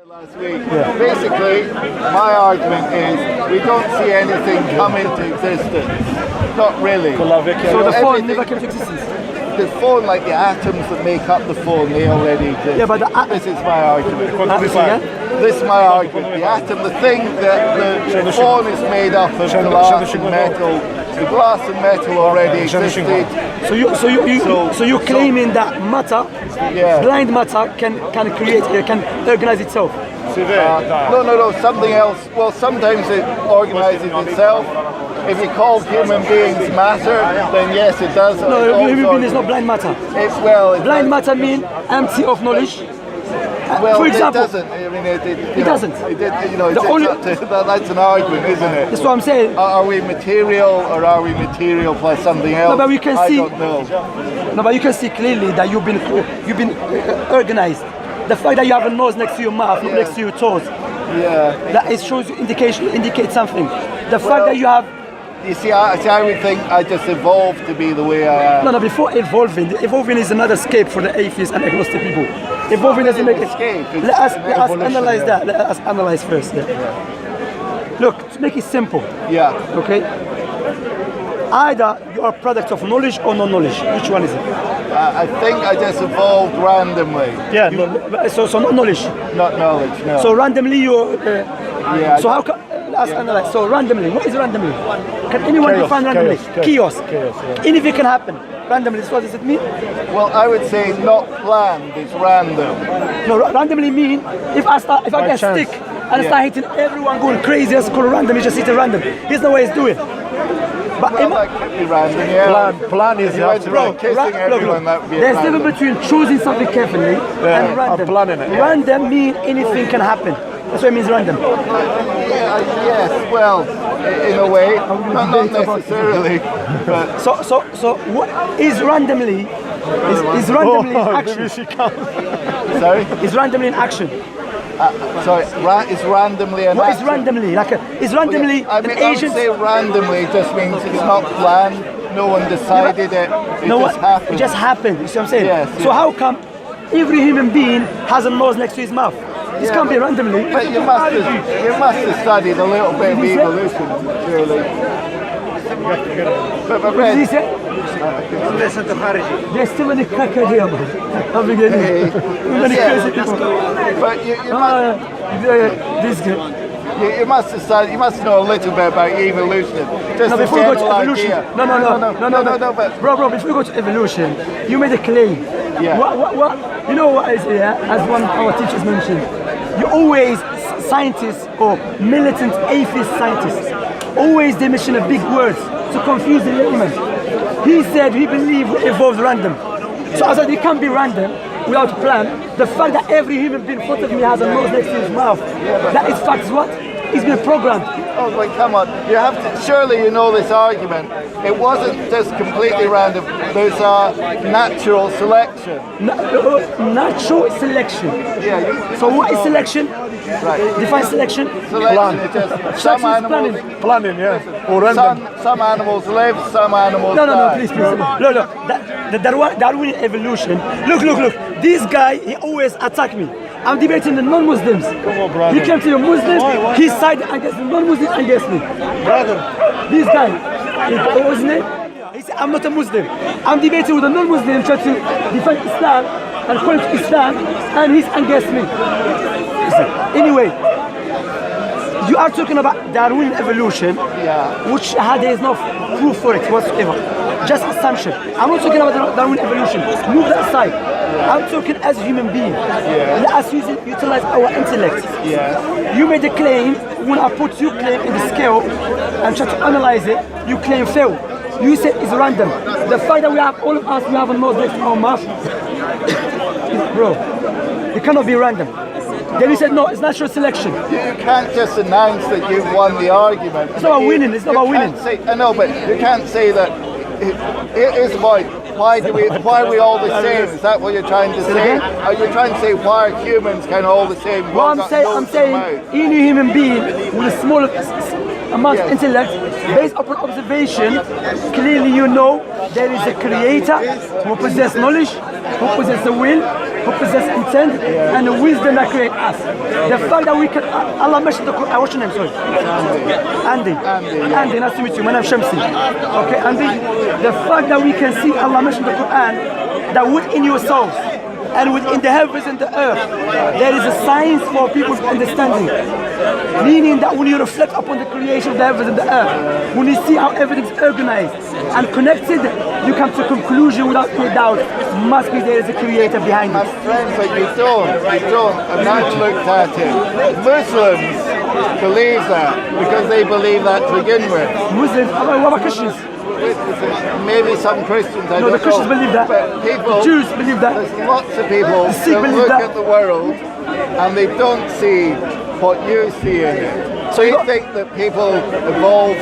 Last week. Yeah. Basically, my argument is we don't see anything come into existence. Not really. So the phone never came to existence? The phone, like the atoms that make up the phone, they already exist. Yeah, but this is my argument. This is my argument. The atom, the thing that the phone is made up of glass and metal. The glass and metal already existed. So you're claiming that matter, blind matter, can create, can organize itself? No. Something else. Well, sometimes it organizes itself. If you call human beings matter, then yes, it does. No, human being is not blind matter. Blind matter means empty of knowledge. Well, for example, it doesn't. I mean, it doesn't. That's an argument, isn't it? That's what I'm saying. Are we material or are we material plus something else? No, but we can I see. don't know. No, but you can see clearly that you've been organized. The fact that you have a nose next to your mouth, not next to your toes. That it shows you indicates something. The fact that you have. You see, I would think I just evolved to be the way I am. No, before evolving is another escape for the atheists and agnostic people. Evolving doesn't make escape. Let us analyze that. Let us analyze first. Look, to make it simple. Okay. Either you are a product of knowledge or non-knowledge. Which one is it? I think I just evolved randomly. So not knowledge. Not knowledge. No. So randomly you. So how can? Let's analyze. So randomly, what is randomly? Can anyone define randomly? Chaos. Anything can happen. Randomly, what does it mean? Well, I would say not planned, it's random. No, randomly mean if I get stick and I start hitting everyone going crazy, that's called random. You just hit it random. Here's the way it's doing. But that could be random, Plan is kissing everyone, that would be there's a difference between choosing something carefully and random. Planning it. Random means anything can happen. That's what it means random. Yes, well, in a way, not necessarily. But So what is randomly? Is randomly in action? Sorry? Is randomly in action? Sorry, is randomly an What is action? randomly? Is randomly I mean, an I would agent? say randomly just means it's not planned. No one decided it. It just happened. It just happened. You see what I'm saying? Yes. So how come every human being has a nose next to his mouth? This can't be randomly. But you must have studied a little bit of evolution, surely. But What did he say? There's too many crackers here, man. I'm beginning. Too many crazy people. But This guy. you must have studied. You must know a little bit about evolution. Just Before we go to evolution. idea. No. But bro, before we go to evolution, you made a claim. What? You know what is here? As one of our teachers mentioned, you always scientists or militant atheist scientists always they mention a big words to confuse the layman. He said he believed we evolved random. So I said it can't be random without a plan. The fact that every human being in front of me has a nose next to his mouth, that is fact what? It's been programmed. oh, but come on! You have to. Surely you know this argument. It wasn't just completely random. There's natural selection. Natural selection. Yeah. So what is selection? Right. Define selection. Selection is just some animals. Planning, or random. Some animals live, some animals die. No, please. The Darwin evolution. Look. This guy, he always attack me. I'm debating the non-Muslims. Come on, brother. He came to the Muslims, he sided against the non-Muslims against me. Brother. This guy, what was his name? He said, I'm not a Muslim. I'm debating with a non-Muslim trying to defend Islam and call it Islam, and he's against me. Anyway, you are talking about Darwin evolution, which there is no proof for it whatsoever. Just assumption. I'm not talking about Darwin evolution. Move that aside. I'm talking as a human being. Let us utilize our intellect. You made a claim. When I put your claim in the scale and try to analyze it, you claim fail. You said it's random. The fact that we have all of us, we have a nose next to our mouth, bro, it cannot be random. Then he said, no, it's natural selection. You can't just announce that you've won the argument. It's not about winning. It's not about winning. I know, but you can't say that. Here's the point. Why are we all the same? Is that what you're trying to say? Are you trying to say why are humans kind of all the same? Well, I'm saying any human being with a small amongst intellect, based upon observation, clearly you know there is a creator who possesses knowledge, who possesses the will, who possesses intent, and the wisdom that creates us. The fact that we can, Allah mentioned the Quran, what's your name, sorry? Andy. Andy, nice to meet you. My name is Shamsi. Okay, Andy. The fact that we can see Allah mentioned the Quran, that within yourselves, and within the heavens and the earth, there is a science for people's understanding. Meaning that when you reflect upon the creation of the heavens and the earth, when you see how everything's organized and connected, you come to a conclusion without any doubt, must be there is a creator behind it. My friends, like you don't. I've not looked at it. Muslims believe that because they believe that to begin with. Muslims, what about Christians? Maybe some Christians, I No, don't the Christians know. believe that. But people, The Jews believe that. there's lots of people The Sikh that believe look that. at the world and they don't see what you see in it. So They you got- think that people evolved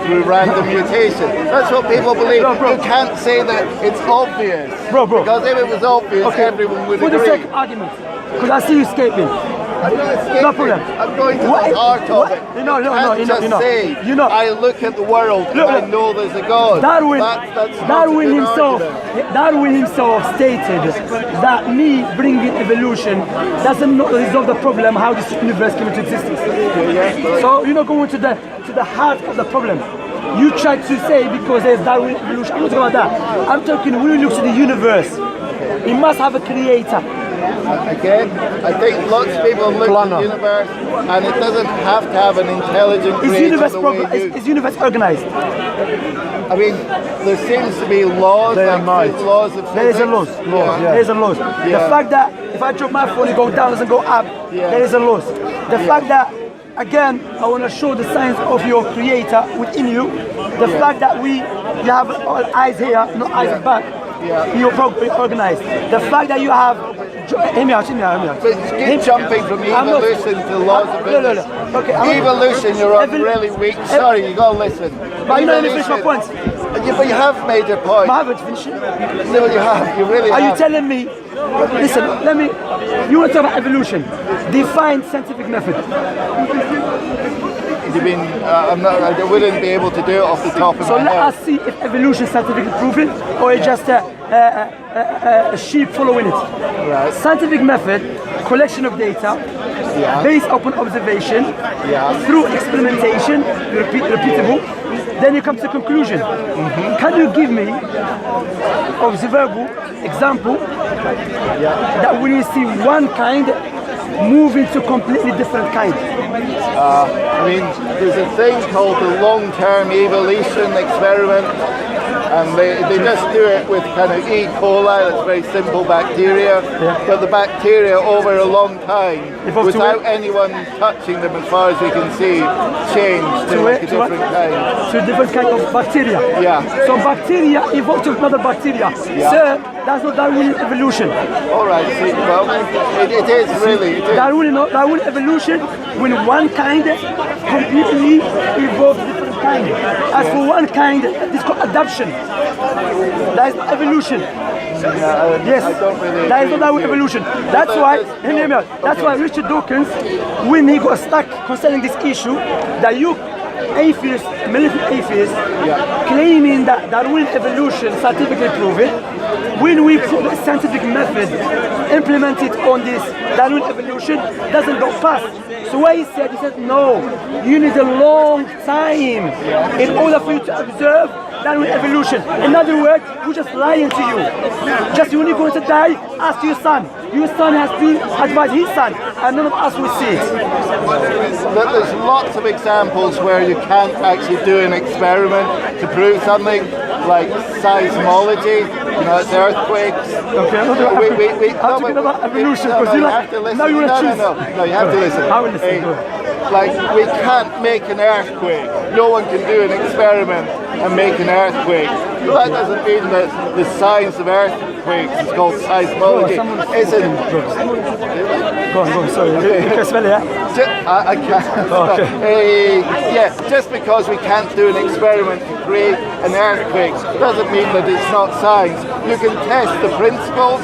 through random mutation. That's what people believe. Bro. You can't say that it's obvious. Bro. Because if it was obvious, everyone would For the agree. sake of argument, because I see you escaping. I'm not escaping. No problem. I'm going to What- the heart of what- it. No, You no, can't you just know. say, You know. I look at the world Look, and I look. know there's a God. Darwin, That's not Darwin a good himself, argument. Darwin himself stated that me bringing evolution doesn't resolve the problem how this universe came into existence. So you're not going to the heart of the problem. You try to say because there's Darwin evolution. I'm not talking about that. I'm talking when you look to the universe, it must have a creator. Again, I think lots of people look at the universe and it doesn't have to have an intelligent Is creator universe the way program? Is universe organized? I mean, there seems to be laws, They are like might. laws of There is a physics. loss. There is a loss. The Yeah. fact that if I drop my phone, it goes down, doesn't go up, Yeah. there is a loss. The fact that, again, I want to show the science of your creator within you. The fact that you have all eyes here, no eyes back. Yeah. You're organized. The fact that you have, hear me out. But keep jumping from I'm not- evolution to laws of No. physics. Okay, I'm not- Evolution, you're on Evol- really weak. Sorry, you gotta listen. But you know, let me finish my point. Yeah, but you have made your point. I haven't finished it. No, you have. You really Are you have. telling me, listen, you want to talk about evolution, define scientific method. You mean I wouldn't be able to do it off the top of So my let head. us see if evolution is scientifically proven or it's just a sheep following it. Right. Scientific method, collection of data, Yeah. based upon observation, Yeah. through experimentation, repeatable, then you come to a conclusion. Can you give me observable example that when you see one kind move into completely different kind? I mean, there's a thing called the long-term evolution experiment, and they just do it with kind of E. coli, that's very simple bacteria, but the bacteria over a long time, Evolve to without where? anyone touching them as far as we can see, change to like a To what? different kind. To a different kind of bacteria. Yeah. So bacteria evolved to another bacteria. Yeah. Sir, that's not Darwin evolution. All right, see, well, it is really, it is. Darwin evolution, when one kind completely evolved different kind. As for one kind, it's called adaptation. That is not evolution. Yes, I don't really that is agree not Darwin with you. evolution. That's why, hear me out. That's Okay. why Richard Dawkins, when he got stuck concerning this issue, that you atheists, militant atheists, claiming that Darwin evolution scientifically proven, when we put the scientific method implemented on this Darwin evolution, doesn't go past. So what he said no, you need a long time in order for you to observe Darwin evolution. In other words, we're just lying to you. Just when you're going to die, ask your son. Your son has to advise his son, and none of us will see it. There's lots of examples where you can't actually do an experiment to prove something, like seismology, you know, it's earthquakes. Okay, I'm not talking I'm talking about evolution, because you have to listen. now you want to choose. No, you have to listen. I will listen. Hey, Go ahead. like, we can't make an earthquake. No one can do an experiment and make an earthquake. Well, that doesn't mean that the science of earthquakes is called seismology. Isn't. Go on, sorry. You can smell it, yeah? I can't. Okay. Yeah, just because we can't do an experiment to create an earthquake doesn't mean that it's not science. You can test the principles,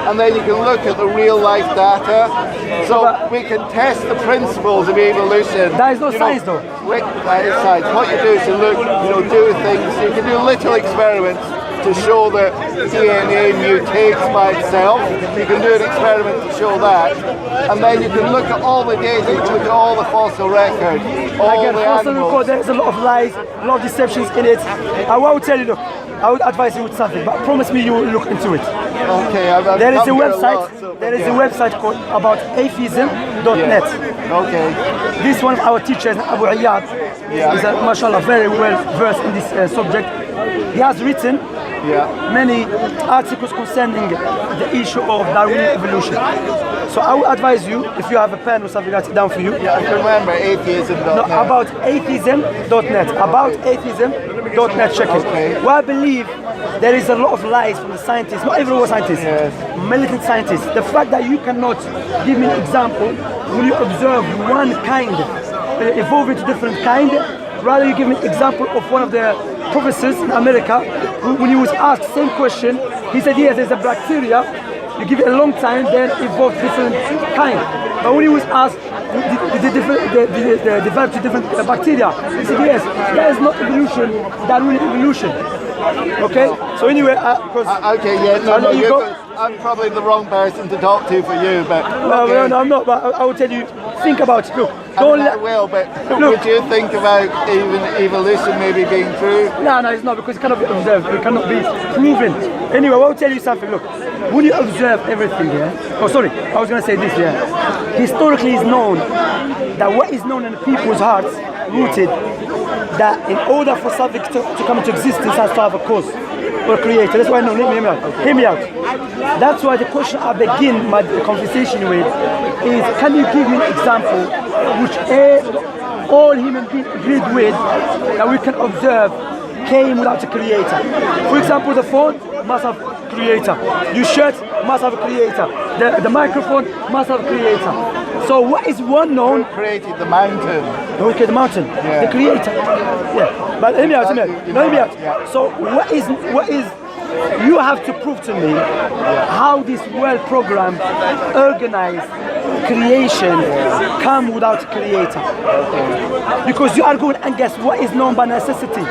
and then you can look at the real life data. So we can test the principles of evolution. That is not science, though. That is science. What you do is you look, do things. You can do little experiments to show that DNA mutates by itself. You can do an experiment to show that, and then you can look at all the data. You can look at all the fossil record, all the animals. There's a lot of lies, a lot of deceptions in it. I will tell you, look, I would advise you with something, but promise me you will look into it. Okay, there is a website. There is a website called about atheism.net. Okay. This one of our teachers, Abu Iyad, is mashallah very well versed in this subject. He has written many articles concerning the issue of Darwin evolution. So I would advise you, if you have a pen or something, write it down for you. Yeah, I can remember atheism.net. No, about atheism.net. About atheism.net. Check it. Okay. Well, I believe there is a lot of lies from the scientists, not everyone scientists, militant scientists. The fact that you cannot give me an example when you observe one kind evolve into different kind, rather you give me an example of one of the professors in America who, when he was asked the same question, he said yes, there's a bacteria, you give it a long time, then evolve different kind. But when he was asked, they developed different bacteria, he said yes, that is not evolution, Darwin evolution. Okay, so anyway, I'm probably the wrong person to talk to for you, but no, I'm not. But I will tell you, think about it. Look, I will, but would you think about even evolution maybe being true? No, it's not, because it cannot be observed. It cannot be proven. Anyway, I will tell you something. Look, when you observe everything, oh, sorry, I was going to say this. Historically, it's known that what is known in people's hearts, rooted, that in order for something to come into existence, has to have a cause or a creator. That's why I know. Hear me out. That's why the question I begin my conversation with is, can you give me an example which all human beings agreed with that we can observe came without a creator? For example, the phone must have a creator. Your shirt must have a creator. The microphone must have a creator. So what is one known? Who created the mountain? Who created the mountain? The creator. Yeah. But hear me out. So what is you have to prove to me how this well-programmed, organized creation come without a creator. Because you are going against what is known by necessity,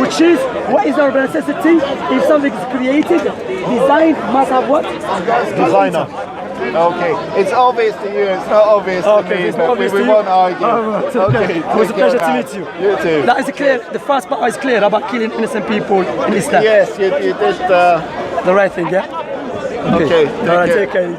which is what is known by necessity. If something is created, designed must have what? Designer. Okay, it's obvious to you, it's not obvious to me, but we won't argue. Okay. It was a pleasure to meet you. You too. That is clear, the first part is clear about killing innocent people in Islam. Yes, you did the right thing, yeah? Okay, take care.